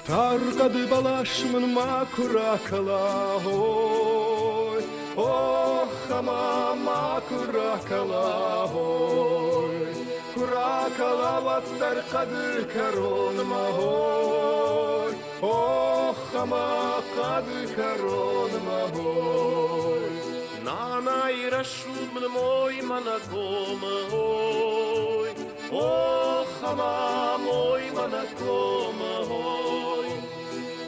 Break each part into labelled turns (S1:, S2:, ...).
S1: Tarqadı balaşımın ma kurakala hoy. Oh ama ma kurakala hoy. Kurakala vattar kadı karonma hoy. Oh ama kadı karonma hoy. Nana irashum moy manakom hoy. Oh ama moy manakom hoy.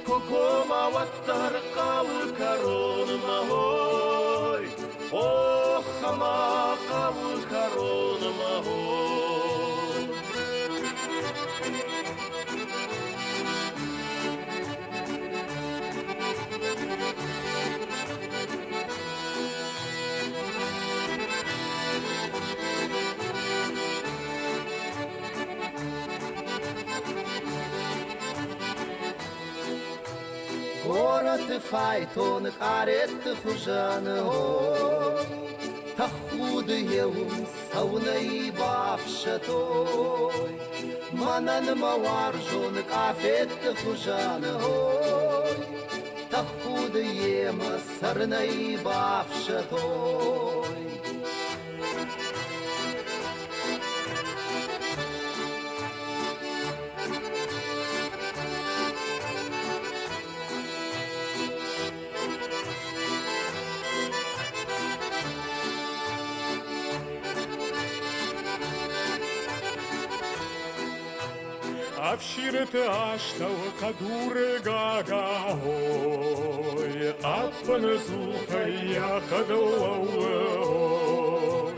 S1: Kokoma vattar kav karonma hoy. Oh ama kav karonma hoy.
S2: Город файтон карет хужан хой. Тахуд еум сауной бавшатой. Манан маваржон кафет хужан хой. Тахуд ем сарной бавшатой.
S1: Авширет аштау кадуре гагахой, Аппан зухая кадауауой,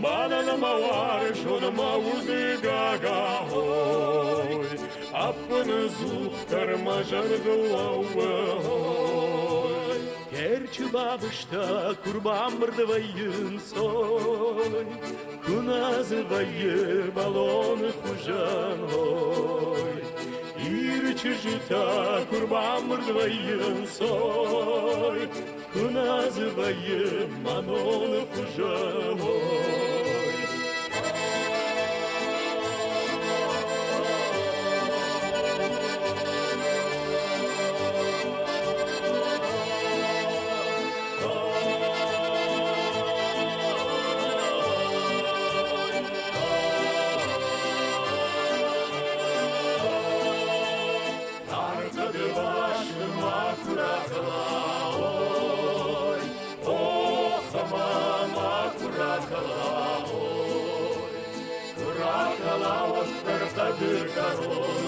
S1: Манана маваршон мауды гагахой, Аппан зухтар мажардауауой. Керчи бабышта курбан мырдывайын сой, Куназывае балон хужан хой. Ирчи жита курбан мырдывайын сой, Куназывае манон хужан хой.
S3: Kurakala, Kurakala, Kurakala,